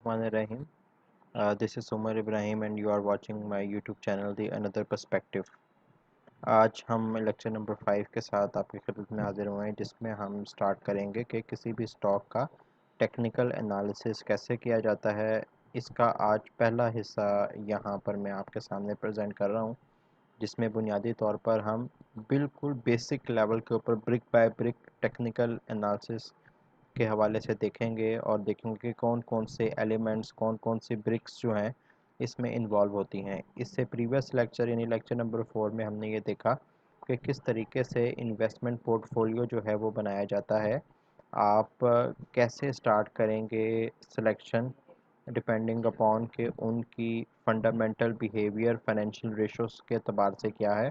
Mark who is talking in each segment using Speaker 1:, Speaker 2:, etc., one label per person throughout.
Speaker 1: Rahim. This is Umar Ibrahim and you are watching my YouTube channel The Another Perspective. आज हम lecture number 5 के साथ आपकी खिदमत में हाजिर हुए हैं जिसमें हम स्टार्ट करेंगे कि किसी भी स्टॉक का टेक्निकल एनालिसिस कैसे किया जाता है। इसका आज पहला हिस्सा यहाँ पर मैं आपके सामने प्रेजेंट कर रहा हूँ, जिसमें बुनियादी तौर पर हम बिल्कुल बेसिक लेवल के ऊपर brick by brick technical analysis के हवाले से देखेंगे और देखेंगे कि कौन कौन से एलिमेंट्स, कौन कौन सी ब्रिक्स जो हैं इसमें इन्वॉल्व होती हैं। इससे प्रीवियस लेक्चर यानी लेक्चर नंबर 4 में हमने ये देखा कि किस तरीके से इन्वेस्टमेंट पोर्टफोलियो जो है वो बनाया जाता है। आप कैसे स्टार्ट करेंगे सिलेक्शन डिपेंडिंग अपॉन के उनकी फंडामेंटल बिहेवियर फाइनेंशियल रेशोज़ के अतबार से क्या है।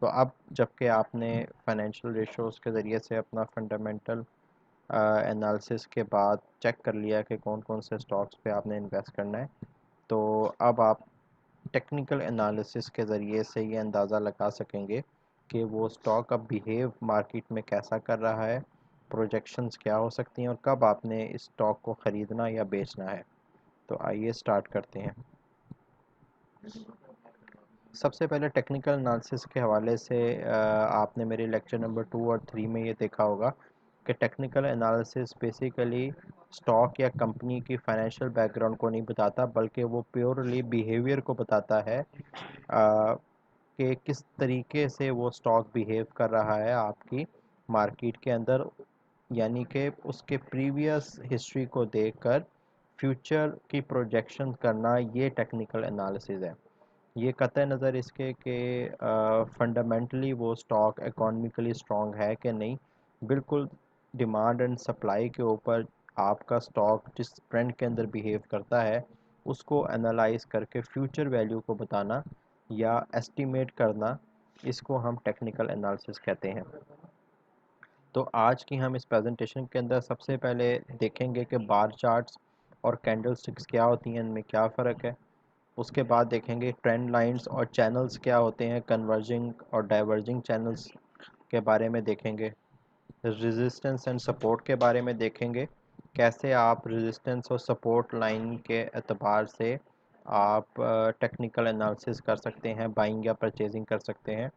Speaker 1: तो अब जबकि आपने फाइनेंशियल रेशोज़ के ज़रिए से अपना फंडामेंटल एनालिसिस के बाद चेक कर लिया कि कौन कौन से स्टॉक्स पे आपने इन्वेस्ट करना है, तो अब आप टेक्निकल एनालिसिस के ज़रिए से ये अंदाज़ा लगा सकेंगे कि वो स्टॉक अब बिहेव मार्केट में कैसा कर रहा है, प्रोजेक्शंस क्या हो सकती हैं और कब आपने इस स्टॉक को ख़रीदना या बेचना है। तो आइए स्टार्ट करते हैं। सबसे पहले टेक्निकल एनालिसिस के हवाले से आपने मेरे लेक्चर नंबर 2 और 3 में ये देखा होगा कि टेक्निकल एनालिसिस बेसिकली स्टॉक या कंपनी की फाइनेंशियल बैकग्राउंड को नहीं बताता, बल्कि वो प्योरली बिहेवियर को बताता है कि किस तरीके से वो स्टॉक बिहेव कर रहा है आपकी मार्केट के अंदर, यानी कि उसके प्रीवियस हिस्ट्री को देखकर फ्यूचर की प्रोजेक्शन करना, ये टेक्निकल एनालिसिस है। ये कतई नज़र इसके कि फंडामेंटली वो स्टॉक इकोनॉमिकली स्ट्रॉन्ग है कि नहीं, बिल्कुल डिमांड एंड सप्लाई के ऊपर आपका स्टॉक जिस ट्रेंड के अंदर बिहेव करता है उसको एनालाइज करके फ्यूचर वैल्यू को बताना या एस्टिमेट करना, इसको हम टेक्निकल एनालिसिस कहते हैं। तो आज की हम इस प्रेजेंटेशन के अंदर सबसे पहले देखेंगे कि बार चार्ट्स और कैंडल स्टिक्स क्या होती हैं, इनमें क्या फ़र्क है। उसके बाद देखेंगे ट्रेंड लाइंस और चैनल्स क्या होते हैं, कन्वर्जिंग और डाइवर्जिंग चैनल्स के बारे में देखेंगे। रेजिस्टेंस एंड सपोर्ट के बारे में देखेंगे, कैसे आप रेजिस्टेंस और सपोर्ट लाइन के एतबार से आप टेक्निकल एनालिसिस कर सकते हैं, बाइंग या परचेजिंग कर सकते हैं।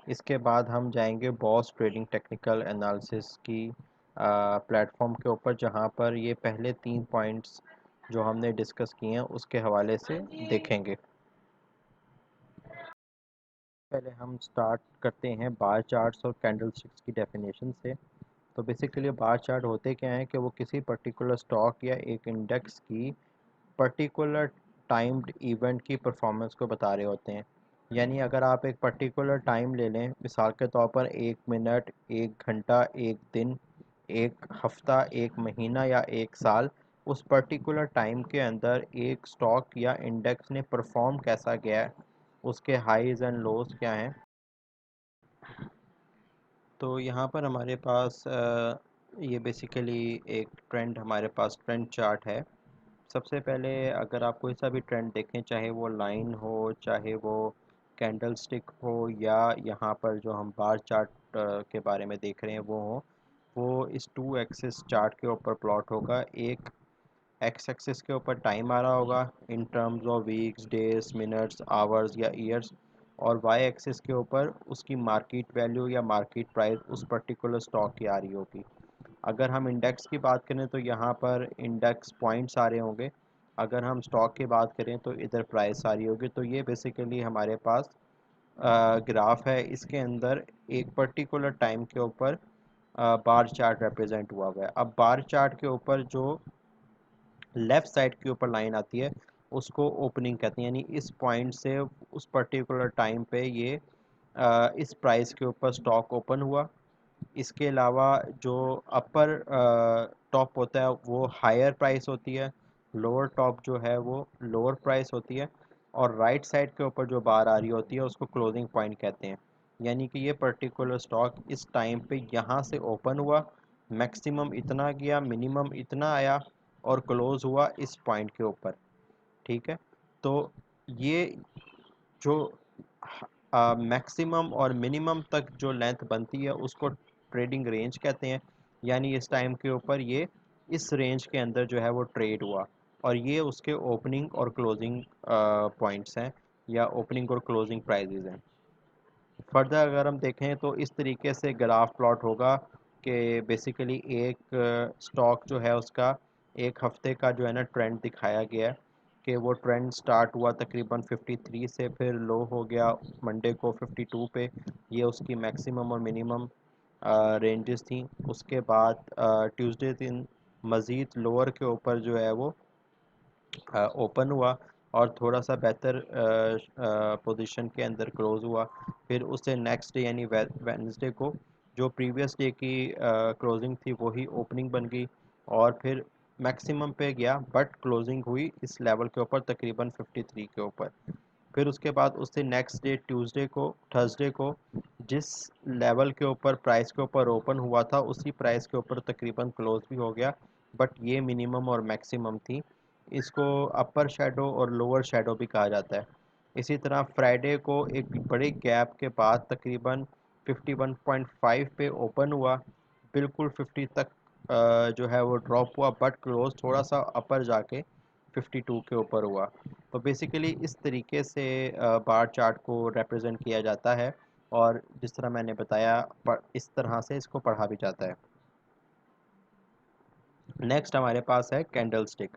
Speaker 1: इसके बाद हम जाएंगे बॉस ट्रेडिंग टेक्निकल एनालिसिस की प्लेटफॉर्म के ऊपर, जहां पर ये पहले 3 पॉइंट्स जो हमने डिस्कस किए हैं उसके हवाले से देखेंगे। पहले हम स्टार्ट करते हैं बार चार्ट्स और कैंडल स्टिक्स की डेफिनेशन से। तो बेसिकली बार चार्ट होते क्या हैं कि वो किसी पर्टिकुलर स्टॉक या एक इंडेक्स की पर्टिकुलर टाइम्ड इवेंट की परफॉर्मेंस को बता रहे होते हैं। यानी अगर आप एक पर्टिकुलर टाइम ले लें, मिसाल के तौर पर 1 मिनट, 1 घंटा, 1 दिन, 1 हफ्ता, 1 महीना या 1 साल, उस पर्टिकुलर टाइम के अंदर एक स्टॉक या इंडेक्स ने परफॉर्म कैसा किया है, उसके हाइज एंड लोज क्या हैं। तो यहाँ पर हमारे पास ये बेसिकली एक ट्रेंड, हमारे पास ट्रेंड चार्ट है। सबसे पहले अगर आप कोई सा भी ट्रेंड देखें, चाहे वो लाइन हो, चाहे वो कैंडल स्टिक हो, या यहाँ पर जो हम बार चार्ट के बारे में देख रहे हैं वो हो, वो इस 2 एक्सिस चार्ट के ऊपर प्लॉट होगा। एक एक्स एक्सिस के ऊपर टाइम आ रहा होगा in terms of weeks, days, minutes, hours या ईयर्स, और वाई एक्सिस के ऊपर उसकी मार्केट वैल्यू या मार्केट प्राइस उस पर्टिकुलर स्टॉक की आ रही होगी। अगर हम इंडेक्स की बात करें तो यहाँ पर इंडेक्स पॉइंट्स आ रहे होंगे। अगर हम स्टॉक की बात करें तो इधर प्राइस आ रही होगी। तो ये बेसिकली हमारे पास ग्राफ है, इसके अंदर एक पर्टिकुलर टाइम के ऊपर बार चार्ट रिप्रेजेंट हुआ हुआ है। अब बार चार्ट के ऊपर जो लेफ़्ट साइड के ऊपर लाइन आती है उसको ओपनिंग कहते हैं, यानी इस पॉइंट से उस पर्टिकुलर टाइम पे ये इस प्राइस के ऊपर स्टॉक ओपन हुआ। इसके अलावा जो अपर टॉप होता है वो हायर प्राइस होती है, लोअर टॉप जो है वो लोअर प्राइस होती है, और राइट साइड के ऊपर जो बार आ रही होती है उसको क्लोजिंग पॉइंट कहते हैं। यानी कि ये पर्टिकुलर स्टॉक इस टाइम पे यहाँ से ओपन हुआ, मैक्सिमम इतना गया, मिनिमम इतना आया, और क्लोज हुआ इस पॉइंट के ऊपर। ठीक है। तो ये जो मैक्सिमम और मिनिमम तक जो लेंथ बनती है उसको ट्रेडिंग रेंज कहते हैं। यानी इस टाइम के ऊपर ये इस रेंज के अंदर जो है वो ट्रेड हुआ। और ये उसके ओपनिंग और क्लोजिंग पॉइंट्स हैं या ओपनिंग और क्लोजिंग प्राइजेज हैं। फर्दर अगर हम देखें तो इस तरीके से ग्राफ प्लॉट होगा कि बेसिकली एक स्टॉक जो है उसका एक हफ्ते का जो है ना ट्रेंड दिखाया गया है कि वो ट्रेंड स्टार्ट हुआ तकरीबन 53 से, फिर लो हो गया मंडे को 52 पे। ये उसकी मैक्सिमम और मिनिमम रेंजेस थी। उसके बाद ट्यूसडे दिन मज़ीद लोअर के ऊपर जो है वो ओपन हुआ और थोड़ा सा बेहतर पोजीशन के अंदर क्लोज़ हुआ। फिर उससे नेक्स्ट डे यानी वेडनेसडे को जो प्रीवियस डे की क्लोजिंग थी वही ओपनिंग बन गई और फिर मैक्सिमम पे गया, बट क्लोजिंग हुई इस लेवल के ऊपर तकरीबन 53 के ऊपर। फिर उसके बाद उससे नेक्स्ट डे ट्यूसडे को थर्सडे को जिस लेवल के ऊपर प्राइस के ऊपर ओपन हुआ था उसी प्राइस के ऊपर तकरीबन क्लोज भी हो गया, बट ये मिनिमम और मैक्सिमम थी। इसको अपर शेडो और लोअर शेडो भी कहा जाता है। इसी तरह फ्राइडे को एक बड़े गैप के बाद तकरीबन 51.5 पे ओपन हुआ, बिल्कुल 50 तक जो है वो ड्रॉप हुआ, बट क्लोज थोड़ा सा अपर जाके 52 के ऊपर हुआ। तो बेसिकली इस तरीके से बार चार्ट को रिप्रेजेंट किया जाता है और जिस तरह मैंने बताया इस तरह से इसको पढ़ा भी जाता है। नेक्स्ट हमारे पास है कैंडल स्टिक।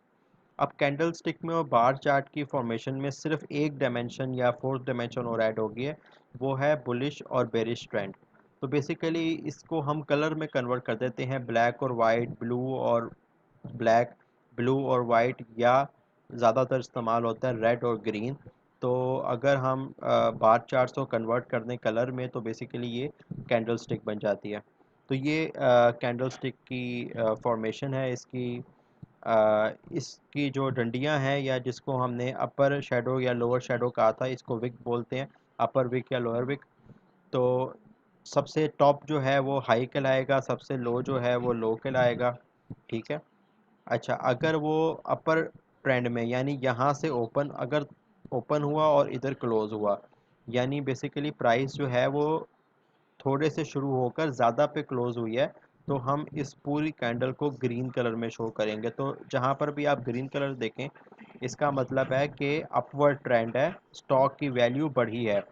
Speaker 1: अब कैंडल स्टिक में और बार चार्ट की फॉर्मेशन में सिर्फ एक डायमेंशन या फोर्थ डायमेंशन और ऐड होगी है, वो है बुलिश और बेरिश ट्रेंड। तो बेसिकली इसको हम कलर में कन्वर्ट कर देते हैं, ब्लैक और वाइट, ब्लू और ब्लैक, ब्लू और वाइट, या ज़्यादातर इस्तेमाल होता है रेड और ग्रीन। तो अगर हम बार चार्ट्स को कन्वर्ट कर दें कलर में तो बेसिकली ये कैंडल स्टिक बन जाती है। तो ये कैंडल स्टिक की फॉर्मेशन है। इसकी जो डंडियां हैं या जिसको हमने अपर शेडो या लोअर शेडो कहा था, इसको विक बोलते हैं, अपर विक या लोअर विक। तो सबसे टॉप जो है वो हाई कहलाएगा, सबसे लो जो है वो लो कहलाएगा। ठीक है। अच्छा, अगर वो अपर ट्रेंड में यानी यहाँ से ओपन अगर ओपन हुआ और इधर क्लोज हुआ, यानी बेसिकली प्राइस जो है वो थोड़े से शुरू होकर ज़्यादा पे क्लोज हुई है, तो हम इस पूरी कैंडल को ग्रीन कलर में शो करेंगे। तो जहाँ पर भी आप ग्रीन कलर देखें इसका मतलब है कि अपवर्ड ट्रेंड है, स्टॉक की वैल्यू बढ़ी है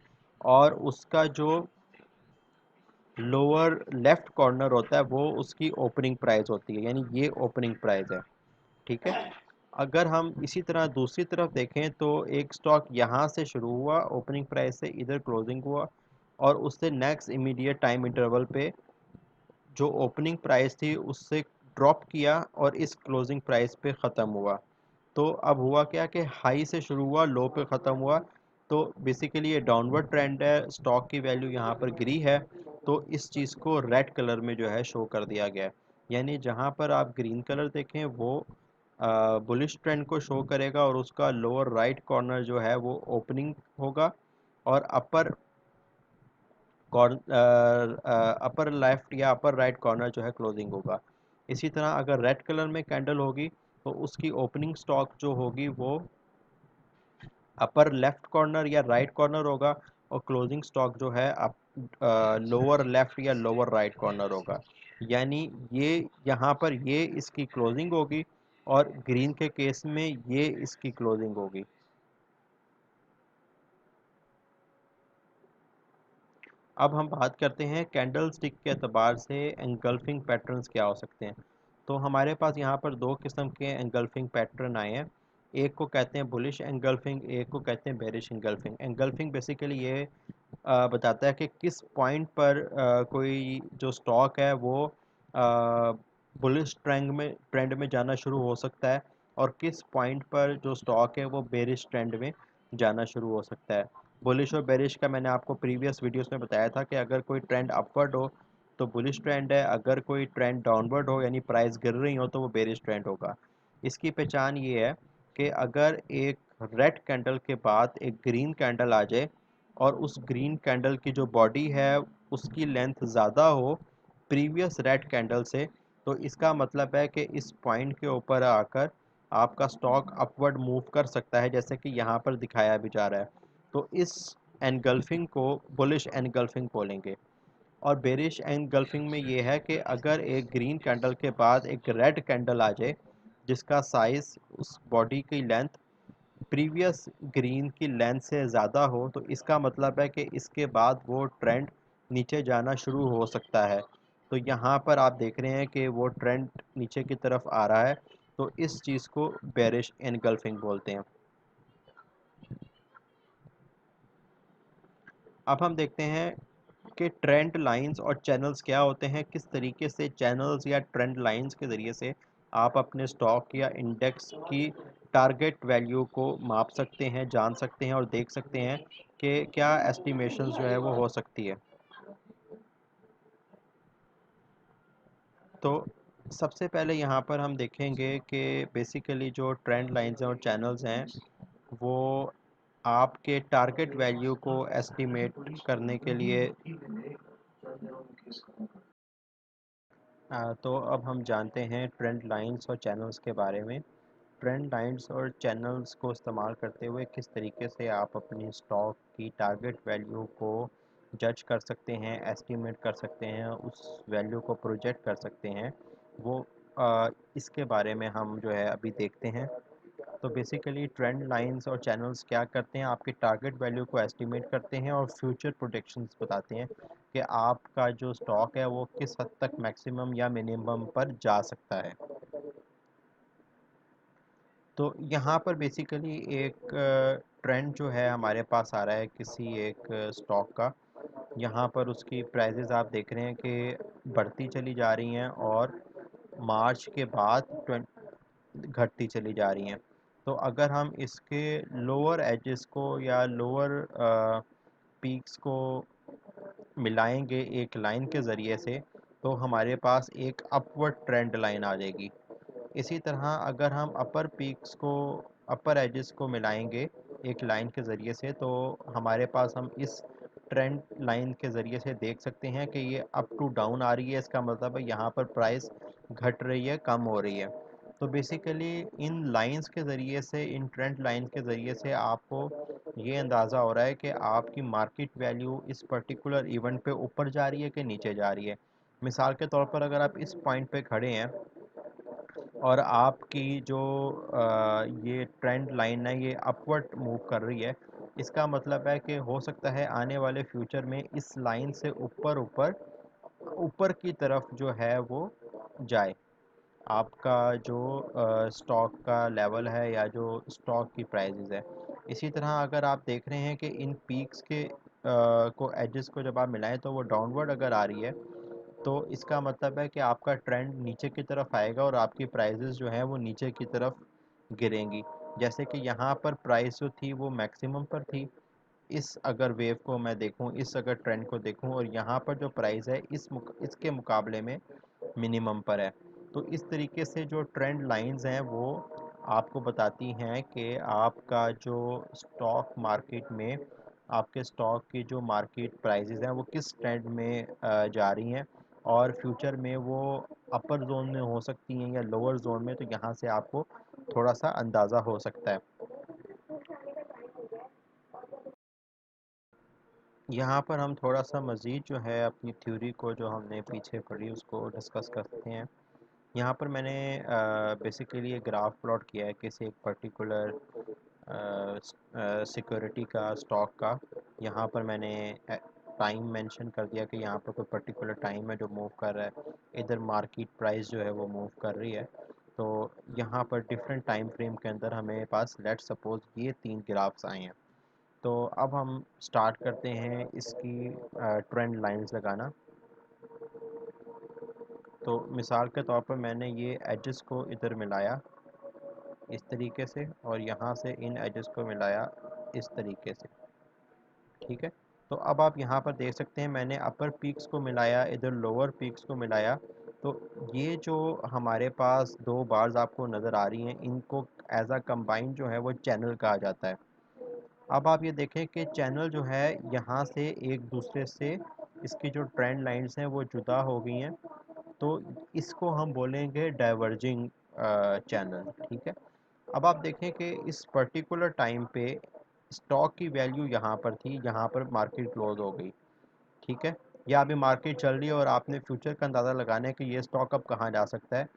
Speaker 1: और उसका जो लोअर लेफ्ट कॉर्नर होता है वो उसकी ओपनिंग प्राइस होती है, यानी ये ओपनिंग प्राइस है। ठीक है। अगर हम इसी तरह दूसरी तरफ देखें तो एक स्टॉक यहाँ से शुरू हुआ ओपनिंग प्राइस से, इधर क्लोजिंग हुआ और उससे नेक्स्ट इमीडिएट टाइम इंटरवल पे जो ओपनिंग प्राइस थी उससे ड्रॉप किया और इस क्लोजिंग प्राइस पे ख़त्म हुआ। तो अब हुआ क्या कि हाई से शुरू हुआ, लो पे ख़त्म हुआ। तो बेसिकली ये डाउनवर्ड ट्रेंड है, स्टॉक की वैल्यू यहाँ पर गिरी है, तो इस चीज़ को रेड कलर में जो है शो कर दिया गया है। यानी जहाँ पर आप ग्रीन कलर देखें वो बुलिश ट्रेंड को शो करेगा और उसका लोअर राइट कॉर्नर जो है वो ओपनिंग होगा और अपर लेफ्ट या अपर राइट कॉर्नर जो है क्लोजिंग होगा। इसी तरह अगर रेड कलर में कैंडल होगी तो उसकी ओपनिंग स्टॉक जो होगी वो अपर लेफ्ट कॉर्नर या राइट कॉर्नर होगा और क्लोजिंग स्टॉक जो है अप लोअर लेफ्ट या लोअर राइट कॉर्नर होगा। यानी ये यहाँ पर ये इसकी क्लोजिंग होगी और ग्रीन के केस में ये इसकी क्लोजिंग होगी। अब हम बात करते हैं कैंडल स्टिक के अतबार से एंगल्फिंग पैटर्न्स क्या हो सकते हैं। तो हमारे पास यहाँ पर दो किस्म के एंगल्फिंग पैटर्न आए हैं। एक को कहते हैं बुलिश एंगल्फिंग, एक को कहते हैं बेरिश एंगल्फिंग। एंगल्फिंग बेसिकली ये बताता है कि किस पॉइंट पर कोई जो स्टॉक है वो बुलिश ट्रेंड में जाना शुरू हो सकता है और किस पॉइंट पर जो स्टॉक है वो बेरिश ट्रेंड में जाना शुरू हो सकता है। बुलिश और बेरिश का मैंने आपको प्रीवियस वीडियोस में बताया था कि अगर कोई ट्रेंड अपवर्ड हो तो बुलिश ट्रेंड है, अगर कोई ट्रेंड डाउनवर्ड हो यानी प्राइस गिर रही हो तो वो बेरिश ट्रेंड होगा। इसकी पहचान ये है कि अगर एक रेड कैंडल के बाद एक ग्रीन कैंडल आ जाए और उस ग्रीन कैंडल की जो बॉडी है उसकी लेंथ ज़्यादा हो प्रीवियस रेड कैंडल से, तो इसका मतलब है कि इस पॉइंट के ऊपर आकर आपका स्टॉक अपवर्ड मूव कर सकता है, जैसे कि यहाँ पर दिखाया भी जा रहा है। तो इस एनगल्फिंग को बुलिश एनगल्फिंग बोलेंगे। और बेरिश एनगल्फिंग में ये है कि अगर एक ग्रीन कैंडल के बाद एक रेड कैंडल आ जाए जिसका साइज़ उस बॉडी की लेंथ प्रीवियस ग्रीन की लेंथ से ज़्यादा हो, तो इसका मतलब है कि इसके बाद वो ट्रेंड नीचे जाना शुरू हो सकता है। तो यहाँ पर आप देख रहे हैं कि वो ट्रेंड नीचे की तरफ आ रहा है, तो इस चीज़ को बेरिश एनगल्फिंग बोलते हैं। अब हम देखते हैं कि ट्रेंड लाइंस और चैनल्स क्या होते हैं, किस तरीके से चैनल्स या ट्रेंड लाइंस के ज़रिए से आप अपने स्टॉक या इंडेक्स की टारगेट वैल्यू को माप सकते हैं, जान सकते हैं और देख सकते हैं कि क्या एस्टिमेशंस जो है वो हो सकती है। तो सबसे पहले यहाँ पर हम देखेंगे कि बेसिकली जो ट्रेंड लाइंस हैं और चैनल्स हैं, वो आपके टारगेट वैल्यू को एस्टिमेट करने के लिए तो अब हम जानते हैं ट्रेंड लाइंस और चैनल्स के बारे में। ट्रेंड लाइंस और चैनल्स को इस्तेमाल करते हुए किस तरीके से आप अपनी स्टॉक की टारगेट वैल्यू को जज कर सकते हैं, एस्टिमेट कर सकते हैं, उस वैल्यू को प्रोजेक्ट कर सकते हैं, वो इसके बारे में हम जो है अभी देखते हैं। तो बेसिकली ट्रेंड लाइंस और चैनल्स क्या करते हैं, आपकी टारगेट वैल्यू को एस्टिमेट करते हैं और फ्यूचर प्रोडिक्शंस बताते हैं कि आपका जो स्टॉक है वो किस हद तक मैक्सिमम या मिनिमम पर जा सकता है। तो यहाँ पर बेसिकली एक ट्रेंड जो है हमारे पास आ रहा है किसी एक स्टॉक का। यहाँ पर उसकी प्राइसेस आप देख रहे हैं कि बढ़ती चली जा रही हैं और मार्च के बाद घटती चली जा रही हैं। तो अगर हम इसके लोअर एजेस को या लोअर पीक्स को मिलाएंगे एक लाइन के ज़रिए से, तो हमारे पास एक अपवर्ड ट्रेंड लाइन आ जाएगी। इसी तरह अगर हम अपर पीक्स को, अपर एजेस को मिलाएंगे एक लाइन के ज़रिए से, तो हमारे पास हम इस ट्रेंड लाइन के ज़रिए से देख सकते हैं कि ये अप टू डाउन आ रही है। इसका मतलब है यहाँ पर प्राइस घट रही है, कम हो रही है। तो बेसिकली इन लाइंस के ज़रिए से, इन ट्रेंड लाइंस के ज़रिए से आपको ये अंदाज़ा हो रहा है कि आपकी मार्केट वैल्यू इस पर्टिकुलर इवेंट पे ऊपर जा रही है कि नीचे जा रही है। मिसाल के तौर पर अगर आप इस पॉइंट पे खड़े हैं और आपकी जो ये ट्रेंड लाइन है ये अपवर्ड मूव कर रही है, इसका मतलब है कि हो सकता है आने वाले फ्यूचर में इस लाइन से ऊपर ऊपर ऊपर की तरफ जो है वो जाए आपका जो स्टॉक का लेवल है या जो स्टॉक की प्राइसेस है। इसी तरह अगर आप देख रहे हैं कि इन पीक्स के को एजेस को जब आप मिलाएं तो वो डाउनवर्ड अगर आ रही है, तो इसका मतलब है कि आपका ट्रेंड नीचे की तरफ आएगा और आपकी प्राइसेस जो हैं वो नीचे की तरफ गिरेंगी। जैसे कि यहाँ पर प्राइस जो थी वो मैक्सिमम पर थी, इस अगर वेव को मैं देखूँ, इस अगर ट्रेंड को देखूँ, और यहाँ पर जो प्राइस है इसके मुकाबले में मिनिमम पर है। तो इस तरीके से जो ट्रेंड लाइंस हैं वो आपको बताती हैं कि आपका जो स्टॉक मार्केट में, आपके स्टॉक की जो मार्केट प्राइसेस हैं वो किस ट्रेंड में जा रही हैं, और फ्यूचर में वो अपर जोन में हो सकती हैं या लोअर जोन में। तो यहाँ से आपको थोड़ा सा अंदाज़ा हो सकता है। यहाँ पर हम थोड़ा सा मज़ीद जो है अपनी थ्योरी को जो हमने पीछे पढ़ी उसको डिस्कस करते हैं। यहाँ पर मैंने बेसिकली ये ग्राफ प्लॉट किया है किसी एक पर्टिकुलर सिक्योरिटी का, स्टॉक का। यहाँ पर मैंने टाइम मेंशन कर दिया कि यहाँ पर कोई पर्टिकुलर टाइम है जो मूव कर रहा है, इधर मार्केट प्राइस जो है वो मूव कर रही है। तो यहाँ पर डिफरेंट टाइम फ्रेम के अंदर हमें पास लेट सपोज ये 3 ग्राफ्स आए हैं। तो अब हम स्टार्ट करते हैं इसकी ट्रेंड लाइंस लगाना। तो मिसाल के तौर पर मैंने ये एजेस को इधर मिलाया इस तरीके से, और यहाँ से इन एजेस को मिलाया इस तरीके से। ठीक है। तो अब आप यहाँ पर देख सकते हैं मैंने अपर पीक्स को मिलाया, इधर लोअर पीक्स को मिलाया। तो ये जो हमारे पास दो बार्स आपको नज़र आ रही हैं, इनको एज अ कंबाइन जो है वो चैनल कहा जाता है। अब आप ये देखें कि चैनल जो है यहाँ से एक दूसरे से, इसकी जो ट्रेंड लाइंस हैं वो जुदा हो गई हैं। तो इसको हम बोलेंगे डाइवर्जिंग चैनल। ठीक है। अब आप देखें कि इस पर्टिकुलर टाइम पे स्टॉक की वैल्यू यहाँ पर थी, यहाँ पर मार्केट क्लोज हो गई। ठीक है। या अभी मार्केट चल रही है और आपने फ्यूचर का अंदाज़ा लगाना है कि ये स्टॉक अब कहाँ जा सकता है।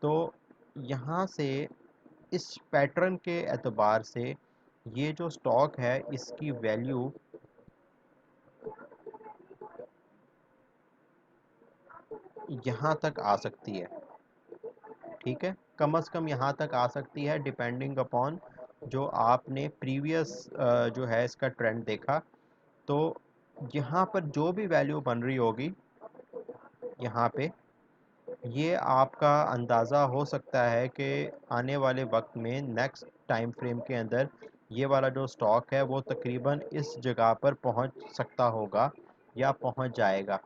Speaker 1: तो यहाँ से इस पैटर्न के एतबार से ये जो स्टॉक है इसकी वैल्यू यहाँ तक आ सकती है। ठीक है, कम से कम यहाँ तक आ सकती है, डिपेंडिंग अपॉन जो आपने प्रीवियस जो है इसका ट्रेंड देखा। तो यहाँ पर जो भी वैल्यू बन रही होगी यहाँ पे, ये आपका अंदाज़ा हो सकता है कि आने वाले वक्त में नेक्स्ट टाइम फ्रेम के अंदर ये वाला जो स्टॉक है वो तकरीबन इस जगह पर पहुंच सकता होगा या पहुंच जाएगा।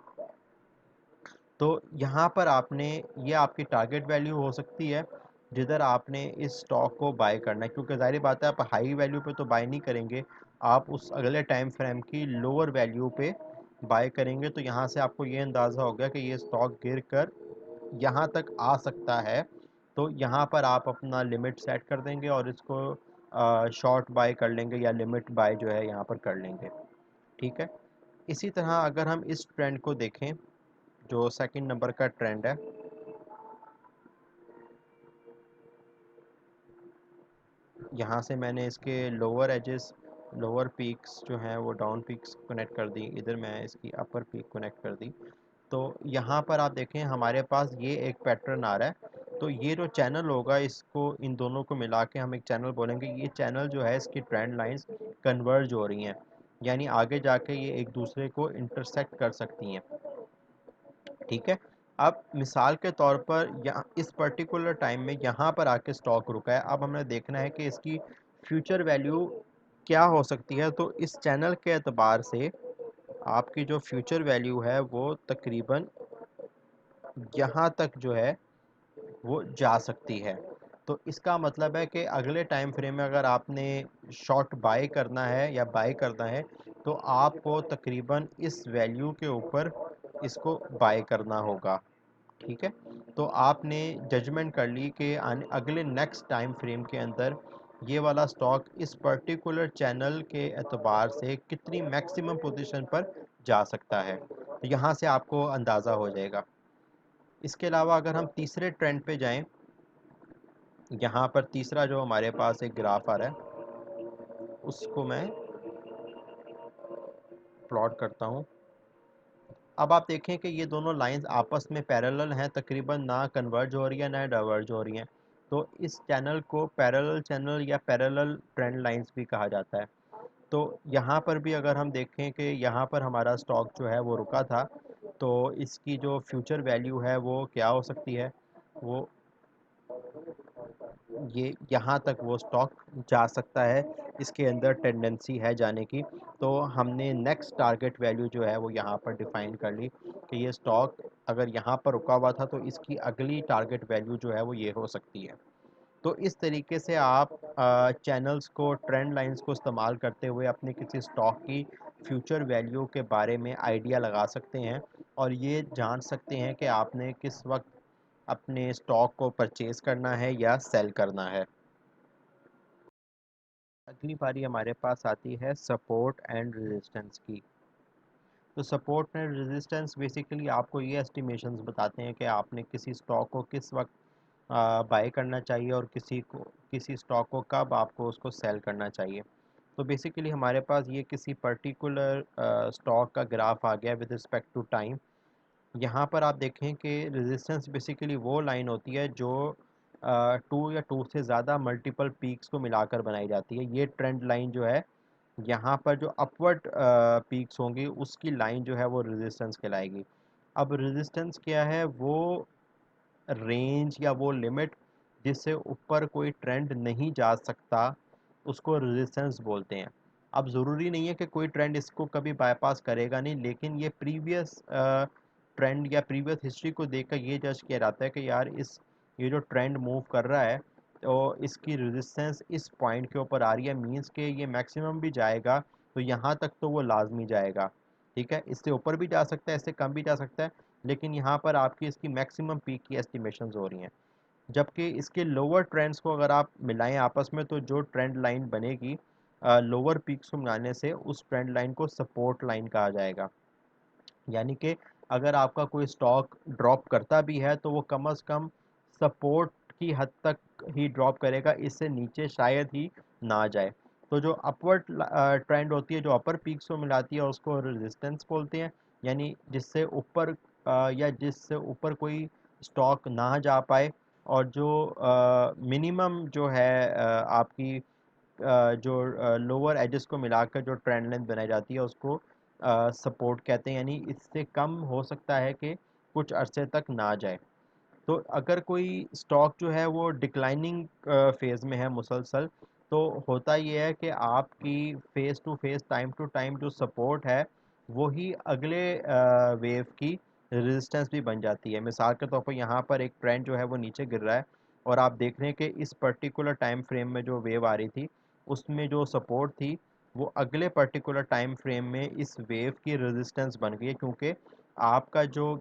Speaker 1: तो यहाँ पर आपने, ये आपकी टारगेट वैल्यू हो सकती है जिधर आपने इस स्टॉक को बाय करना है, क्योंकि ज़ाहिर बात है आप हाई वैल्यू पे तो बाय नहीं करेंगे, आप उस अगले टाइम फ्रेम की लोअर वैल्यू पे बाय करेंगे। तो यहाँ से आपको ये अंदाज़ा होगा कि ये स्टॉक गिर कर यहाँ तक आ सकता है। तो यहाँ पर आप अपना लिमिट सेट कर देंगे और इसको शॉर्ट बाय कर लेंगे या लिमिट बाय जो है यहाँ पर कर लेंगे। ठीक है, इसी तरह अगर हम इस ट्रेंड को देखें, जो सेकंड नंबर का ट्रेंड है, यहाँ से मैंने इसके लोअर एजेस, लोअर पीक्स जो हैं वो डाउन पीक्स कनेक्ट कर दी, इधर मैं इसकी अपर पीक कनेक्ट कर दी। तो यहाँ पर आप देखें हमारे पास ये एक पैटर्न आ रहा है। तो ये जो चैनल होगा, इसको इन दोनों को मिला के हम एक चैनल बोलेंगे। ये चैनल जो है इसकी ट्रेंड लाइंस कन्वर्ज हो रही हैं, यानी आगे जाके ये एक दूसरे को इंटरसेक्ट कर सकती हैं। ठीक है, अब मिसाल के तौर पर यहाँ इस पर्टिकुलर टाइम में यहाँ पर आके स्टॉक रुका है। अब हमें देखना है कि इसकी फ्यूचर वैल्यू क्या हो सकती है। तो इस चैनल के एतबार से आपकी जो फ्यूचर वैल्यू है वो तकरीबन यहाँ तक जो है वो जा सकती है। तो इसका मतलब है कि अगले टाइम फ्रेम में अगर आपने शॉर्ट बाय करना है या बाय करना है तो आपको तकरीबन इस वैल्यू के ऊपर इसको बाय करना होगा। ठीक है, तो आपने जजमेंट कर ली कि अगले नेक्स्ट टाइम फ्रेम के अंदर ये वाला स्टॉक इस पर्टिकुलर चैनल के एतबार से कितनी मैक्सिमम पोजीशन पर जा सकता है। तो यहाँ से आपको अंदाज़ा हो जाएगा। इसके अलावा अगर हम तीसरे ट्रेंड पे जाएं, यहाँ पर तीसरा जो हमारे पास एक ग्राफ आ रहा है उसको मैं प्लॉट करता हूँ। अब आप देखें कि ये दोनों लाइंस आपस में पैरेलल हैं, तकरीबन ना कन्वर्ज हो रही है ना डाइवर्ज हो रही हैं। तो इस चैनल को पैरेलल चैनल या पैरेलल ट्रेंड लाइंस भी कहा जाता है। तो यहाँ पर भी अगर हम देखें कि यहाँ पर हमारा स्टॉक जो है वो रुका था, तो इसकी जो फ्यूचर वैल्यू है वो क्या हो सकती है, वो ये यहाँ तक वो स्टॉक जा सकता है, इसके अंदर टेंडेंसी है जाने की। तो हमने नेक्स्ट टारगेट वैल्यू जो है वो यहाँ पर डिफ़ाइन कर ली कि ये स्टॉक अगर यहाँ पर रुका हुआ था तो इसकी अगली टारगेट वैल्यू जो है वो ये हो सकती है। तो इस तरीके से आप चैनल्स को, ट्रेंड लाइंस को इस्तेमाल करते हुए अपने किसी स्टॉक की फ्यूचर वैल्यू के बारे में आइडिया लगा सकते हैं और ये जान सकते हैं कि आपने किस वक्त अपने स्टॉक को परचेज करना है या सेल करना है। अगली बारी हमारे पास आती है सपोर्ट एंड रेजिस्टेंस की। तो सपोर्ट एंड रेजिस्टेंस बेसिकली आपको ये एस्टिमेशंस बताते हैं कि आपने किसी स्टॉक को किस वक्त बाय करना चाहिए और किसी स्टॉक को कब आपको उसको सेल करना चाहिए। तो बेसिकली हमारे पास ये किसी पर्टिकुलर स्टॉक का ग्राफ आ गया विद रिस्पेक्ट टू टाइम। यहाँ पर आप देखें कि रेजिस्टेंस बेसिकली वो लाइन होती है जो टू या टू से ज़्यादा मल्टीपल पीक्स को मिलाकर बनाई जाती है। ये ट्रेंड लाइन जो है, यहाँ पर जो अपवर्ड पीक्स होंगी उसकी लाइन जो है वो रेजिस्टेंस कहलाएगी। अब रेजिस्टेंस क्या है, वो रेंज या वो लिमिट जिससे ऊपर कोई ट्रेंड नहीं जा सकता, उसको रेजिस्टेंस बोलते हैं। अब ज़रूरी नहीं है कि कोई ट्रेंड इसको कभी बाईपास करेगा नहीं, लेकिन ये प्रीवियस ट्रेंड या प्रीवियस हिस्ट्री को देखकर ये जज किया जाता है कि यार ये जो ट्रेंड मूव कर रहा है तो इसकी रेजिस्टेंस इस पॉइंट के ऊपर आ रही है, मींस के ये मैक्सिमम भी जाएगा तो यहाँ तक तो वो लाजमी जाएगा। ठीक है, इससे ऊपर भी जा सकता है, इससे कम भी जा सकता है, लेकिन यहाँ पर आपकी इसकी मैक्सिमम पीक की एस्टिमेशंस हो रही हैं। जबकि इसके लोअर ट्रेंड्स को अगर आप मिलाएं आपस में तो जो ट्रेंड लाइन बनेगी लोअर पीक्स को मिलाने से, उस ट्रेंड लाइन को सपोर्ट लाइन कहा जाएगा। यानी कि अगर आपका कोई स्टॉक ड्रॉप करता भी है तो वो कम अज़ कम सपोर्ट की हद तक ही ड्रॉप करेगा, इससे नीचे शायद ही ना जाए। तो जो अपवर्ड ट्रेंड होती है, जो अपर पीक्स को मिलाती है, उसको रेजिस्टेंस बोलते हैं। यानी जिससे ऊपर या जिससे ऊपर कोई स्टॉक ना जा पाए, और जो मिनिमम जो है आपकी जो लोअर एजेस को मिलाकर जो ट्रेंड लाइन बनाई जाती है, उसको सपोर्ट कहते हैं। यानी इससे कम हो सकता है कि कुछ अरसे तक ना जाए। तो अगर कोई स्टॉक जो है वो डिक्लाइनिंग फेज़ में है मुसलसल, तो होता ये है कि आपकी face to face, time to time जो सपोर्ट है, वो ही अगले वेव की रेजिस्टेंस भी बन जाती है। मिसाल के तौर पर यहाँ पर एक ट्रेंड जो है वो नीचे गिर रहा है, और आप देख रहे हैं कि इस पर्टिकुलर टाइम फ्रेम में जो वेव आ रही थी, उसमें जो सपोर्ट थी, वो अगले पर्टिकुलर टाइम फ्रेम में इस वेव की रेजिस्टेंस बन गई है, क्योंकि आपका जो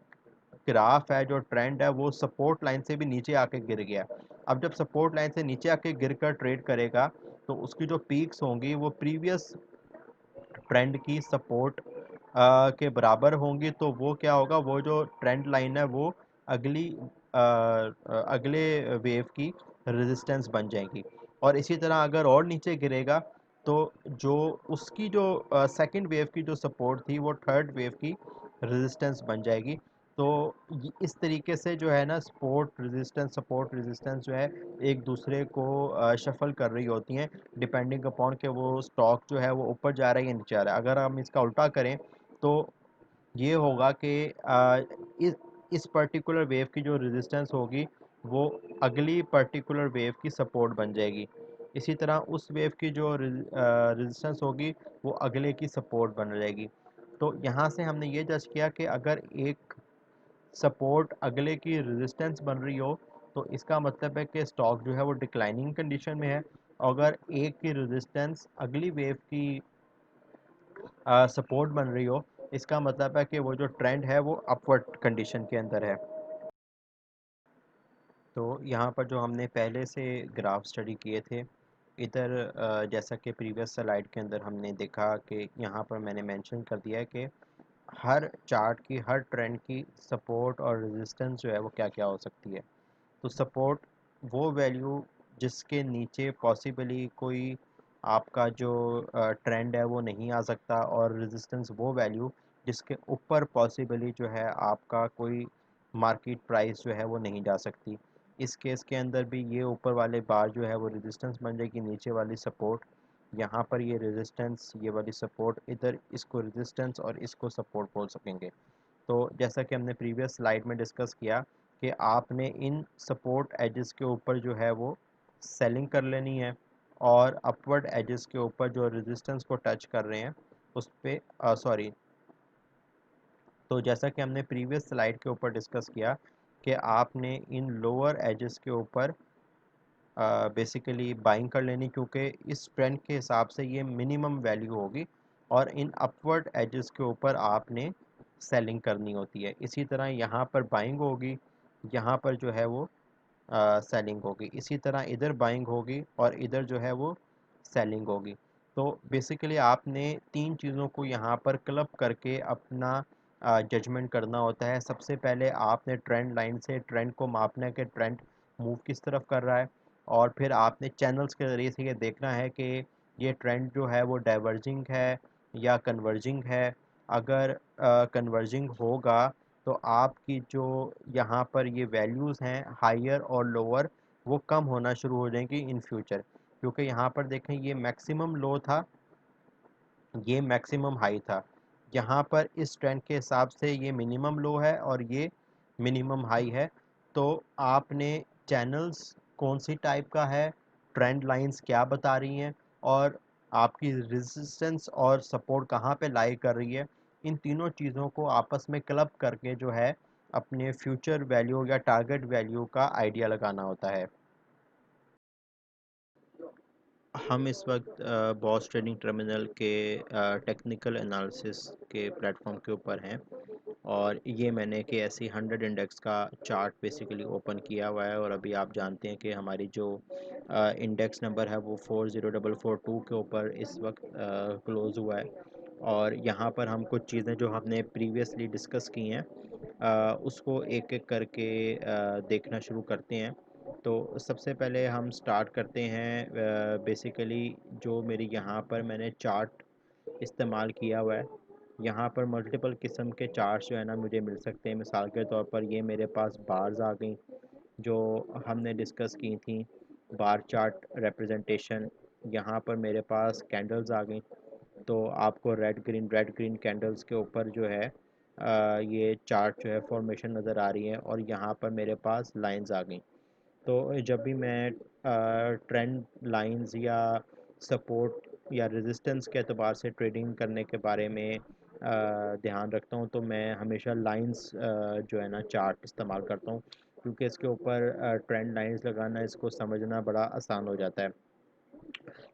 Speaker 1: ग्राफ है, जो ट्रेंड है, वो सपोर्ट लाइन से भी नीचे आके गिर गया। अब जब सपोर्ट लाइन से नीचे आके गिर कर ट्रेड करेगा, तो उसकी जो पीक्स होंगी वो प्रीवियस ट्रेंड की सपोर्ट के बराबर होंगी। तो वो क्या होगा, वो जो ट्रेंड लाइन है वो अगली अगले वेव की रेजिस्टेंस बन जाएगी। और इसी तरह अगर और नीचे गिरेगा, तो जो उसकी जो सेकंड वेव की जो सपोर्ट थी, वो थर्ड वेव की रेजिस्टेंस बन जाएगी। तो इस तरीके से जो है ना, सपोर्ट रेजिस्टेंस जो है एक दूसरे को शफल कर रही होती हैं, डिपेंडिंग अपॉन कि वो स्टॉक जो है वो ऊपर जा रहा है या नीचे आ रहा है। अगर हम इसका उल्टा करें, तो ये होगा कि इस इस पर्टिकुलर वेव की जो रेजिस्टेंस होगी, वो अगली पर्टिकुलर वेव की सपोर्ट बन जाएगी। इसी तरह उस वेव की जो रेजिस्टेंस होगी, वो अगले की सपोर्ट बन जाएगी। तो यहाँ से हमने ये जज किया कि अगर एक सपोर्ट अगले की रेजिस्टेंस बन रही हो, तो इसका मतलब है कि स्टॉक जो है वो डिक्लाइनिंग कंडीशन में है। अगर एक की रेजिस्टेंस अगली वेव की सपोर्ट बन रही हो, इसका मतलब है कि वो जो ट्रेंड है वो अपवर्ड कंडीशन के अंदर है। तो यहाँ पर जो हमने पहले से ग्राफ स्टडी किए थे, इधर जैसा कि प्रीवियस स्लाइड के अंदर हमने देखा कि यहाँ पर मैंने मेंशन कर दिया है कि हर चार्ट की, हर ट्रेंड की सपोर्ट और रेजिस्टेंस जो है वो क्या क्या हो सकती है। तो सपोर्ट वो वैल्यू जिसके नीचे पॉसिबली कोई आपका जो ट्रेंड है वो नहीं आ सकता, और रेजिस्टेंस वो वैल्यू जिसके ऊपर पॉसिबली जो है आपका कोई मार्केट प्राइस जो है वो नहीं जा सकती। इस केस के अंदर भी ये ऊपर वाले बार जो है वो रेजिस्टेंस बन जाएगी, नीचे वाली सपोर्ट। यहाँ पर ये रेजिस्टेंस, ये वाली सपोर्ट, इधर इसको रेजिस्टेंस और इसको सपोर्ट बोल सकेंगे। तो जैसा कि हमने प्रीवियस स्लाइड में डिस्कस किया कि आपने इन सपोर्ट एजेस के ऊपर जो है वो सेलिंग कर लेनी है, और अपवर्ड एजेस के ऊपर जो रेजिस्टेंस को टच कर रहे हैं उस पे सॉरी तो जैसा कि हमने प्रीवियस स्लाइड के ऊपर डिस्कस किया कि आपने इन लोअर एजेस के ऊपर बेसिकली बाइंग कर लेनी, क्योंकि इस ट्रेंड के हिसाब से ये मिनिमम वैल्यू होगी, और इन अपवर्ड एजेस के ऊपर आपने सेलिंग करनी होती है। इसी तरह यहाँ पर बाइंग होगी, यहाँ पर जो है वो सेलिंग होगी। इसी तरह इधर बाइंग होगी और इधर जो है वो सेलिंग होगी। तो बेसिकली आपने तीन चीज़ों को यहाँ पर क्लब करके अपना जजमेंट करना होता है। सबसे पहले आपने ट्रेंड लाइन से ट्रेंड को मापना है कि ट्रेंड मूव किस तरफ कर रहा है, और फिर आपने चैनल्स के ज़रिए से ये देखना है कि ये ट्रेंड जो है वो डाइवर्जिंग है या कन्वर्जिंग है। अगर कन्वर्जिंग होगा, तो आपकी जो यहाँ पर ये वैल्यूज़ हैं हायर और लोअर, वो कम होना शुरू हो जाएंगी इन फ्यूचर। क्योंकि यहाँ पर देखें, ये मैक्सिमम लो था, ये मैक्सिमम हाई था। यहाँ पर इस ट्रेंड के हिसाब से ये मिनिमम लो है और ये मिनिमम हाई है। तो आपने चैनल्स कौन सी टाइप का है, ट्रेंड लाइंस क्या बता रही हैं, और आपकी रेजिस्टेंस और सपोर्ट कहाँ पे लाई कर रही है, इन तीनों चीज़ों को आपस में क्लब करके जो है अपने फ्यूचर वैल्यू या टारगेट वैल्यू का आइडिया लगाना होता है। हम इस वक्त बॉस ट्रेडिंग टर्मिनल के टेक्निकल एनालिसिस के प्लेटफॉर्म के ऊपर हैं, और ये मैंने के एस सी 100 इंडेक्स का चार्ट बेसिकली ओपन किया हुआ है। और अभी आप जानते हैं कि हमारी जो इंडेक्स नंबर है वो 40442 के ऊपर इस वक्त क्लोज़ हुआ है। और यहाँ पर हम कुछ चीज़ें जो हमने प्रीवियसली डिस्कस की हैं उसको एक एक करके देखना शुरू करते हैं। तो सबसे पहले हम स्टार्ट करते हैं बेसिकली जो मेरी यहाँ पर मैंने चार्ट इस्तेमाल किया हुआ है। यहाँ पर मल्टीपल किस्म के चार्ट्स जो है ना मुझे मिल सकते हैं। मिसाल के तौर पर ये मेरे पास बार्स आ गई जो हमने डिस्कस की थी, बार चार्ट रिप्रेजेंटेशन। यहाँ पर मेरे पास कैंडल्स आ गई, तो आपको रेड ग्रीन कैंडल्स के ऊपर जो है ये चार्ट जो है फॉर्मेशन नज़र आ रही है, और यहाँ पर मेरे पास लाइंस आ गई। तो जब भी मैं ट्रेंड लाइंस या सपोर्ट या रेजिस्टेंस के अतबार से ट्रेडिंग करने के बारे में ध्यान रखता हूँ, तो मैं हमेशा लाइंस जो है ना चार्ट इस्तेमाल करता हूँ, क्योंकि इसके ऊपर ट्रेंड लाइंस लगाना, इसको समझना बड़ा आसान हो जाता है।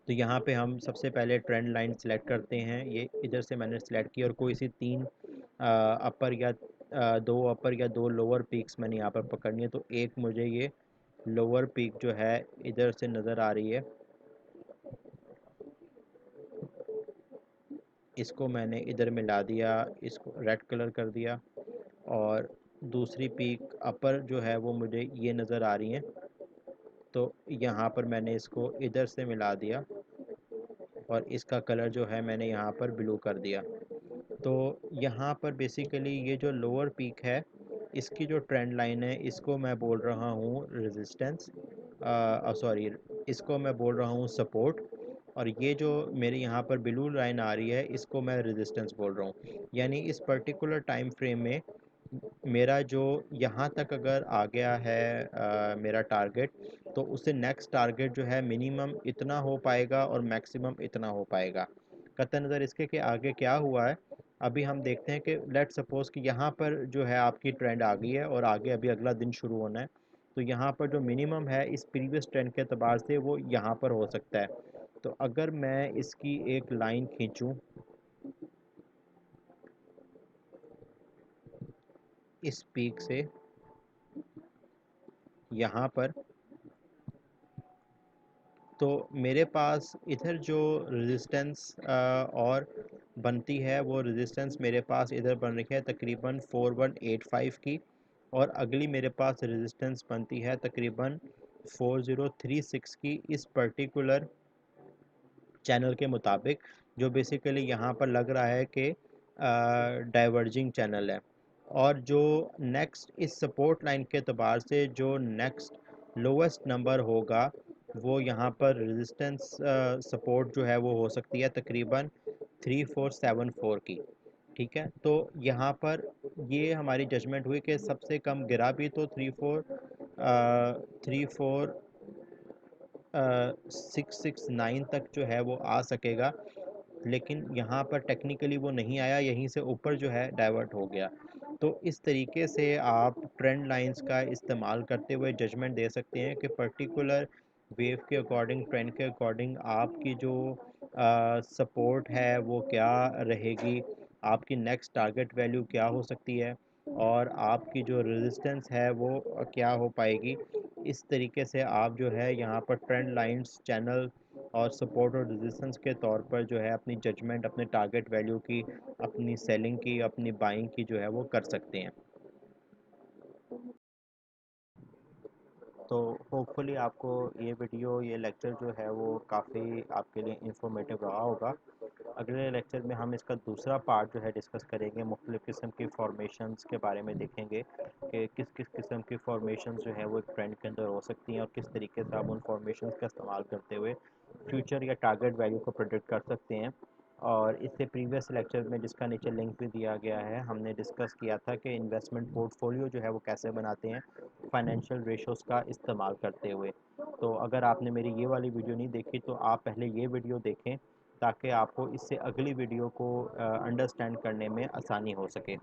Speaker 1: तो यहाँ पे हम सबसे पहले ट्रेंड लाइन सेलेक्ट करते हैं। ये इधर से मैंने सेलेक्ट की, और कोई सी तीन अपर या दो अपर या दो लोअर पीक्स मैंने यहाँ पर पकड़नी है। तो एक मुझे ये लोअर पीक जो है इधर से नज़र आ रही है, इसको मैंने इधर मिला दिया, इसको रेड कलर कर दिया। और दूसरी पीक अपर जो है वो मुझे ये नज़र आ रही है, तो यहाँ पर मैंने इसको इधर से मिला दिया, और इसका कलर जो है मैंने यहाँ पर ब्लू कर दिया। तो यहाँ पर बेसिकली ये जो लोअर पीक है, इसकी जो ट्रेंड लाइन है, इसको मैं बोल रहा हूँ रेजिस्टेंस, सॉरी, इसको मैं बोल रहा हूँ सपोर्ट। और ये जो मेरे यहाँ पर ब्लू लाइन आ रही है, इसको मैं रेजिस्टेंस बोल रहा हूँ। यानी इस पर्टिकुलर टाइम फ्रेम में मेरा जो यहाँ तक अगर आ गया है मेरा टारगेट, तो उससे नेक्स्ट टारगेट जो है मिनिमम इतना हो पाएगा और मैक्सिमम इतना हो पाएगा। कतई नज़र इसके कि आगे क्या हुआ है, अभी हम देखते हैं कि लेट सपोज़ कि यहाँ पर जो है आपकी ट्रेंड आ गई है और आगे अभी अगला दिन शुरू होना है। तो यहाँ पर जो मिनिमम है इस प्रीवियस ट्रेंड के अतबार से वो यहाँ पर हो सकता है। तो अगर मैं इसकी एक लाइन खींचूँ इस पीक से यहाँ पर, तो मेरे पास इधर जो रेजिस्टेंस और बनती है, वो रेजिस्टेंस मेरे पास इधर बन रही है तकरीबन 4185 की, और अगली मेरे पास रेजिस्टेंस बनती है तकरीबन 4036 की, इस पर्टिकुलर चैनल के मुताबिक, जो बेसिकली यहाँ पर लग रहा है कि डाइवर्जिंग चैनल है। और जो नेक्स्ट इस सपोर्ट लाइन के अतबार से जो नेक्स्ट लोवेस्ट नंबर होगा, वो यहाँ पर रेजिस्टेंस सपोर्ट जो है वो हो सकती है तकरीबन 3474 की। ठीक है, तो यहाँ पर ये हमारी जजमेंट हुई कि सबसे कम गिरा भी तो 3669 तक जो है वो आ सकेगा, लेकिन यहाँ पर टेक्निकली वो नहीं आया, यहीं से ऊपर जो है डाइवर्ट हो गया। तो इस तरीके से आप ट्रेंड लाइंस का इस्तेमाल करते हुए जजमेंट दे सकते हैं कि पर्टिकुलर वेव के अकॉर्डिंग, ट्रेंड के अकॉर्डिंग आपकी जो सपोर्ट है वो क्या रहेगी, आपकी नेक्स्ट टारगेट वैल्यू क्या हो सकती है, और आपकी जो रेजिस्टेंस है वो क्या हो पाएगी। इस तरीके से आप जो है यहाँ पर ट्रेंड लाइंस, चैनल और सपोर्ट और रेजिस्टेंस के तौर पर जो है अपनी जजमेंट, अपने टारगेट वैल्यू की, अपनी सेलिंग की, अपनी बाइंग की जो है वो कर सकते हैं। तो होपफुली आपको ये वीडियो, ये लेक्चर जो है वो काफ़ी आपके लिए इंफॉर्मेटिव रहा होगा। अगले लेक्चर में हम इसका दूसरा पार्ट जो है डिस्कस करेंगे, मुख्तलिफ़ किस्म की फॉर्मेशंस के बारे में देखेंगे कि किस किस किस्म की फॉर्मेशंस जो है वो एक ट्रेंड के अंदर हो सकती हैं, और किस तरीके से हम उन फॉर्मेशंस का इस्तेमाल करते हुए फ्यूचर या टारगेट वैल्यू को प्रेडिक्ट कर सकते हैं। और इससे प्रीवियस लेक्चर में, जिसका नीचे लिंक भी दिया गया है, हमने डिस्कस किया था कि इन्वेस्टमेंट पोर्टफोलियो जो है वो कैसे बनाते हैं फाइनेंशियल रेशोज़ का इस्तेमाल करते हुए। तो अगर आपने मेरी ये वाली वीडियो नहीं देखी, तो आप पहले ये वीडियो देखें, ताकि आपको इससे अगली वीडियो को अंडरस्टैंड करने में आसानी हो सके।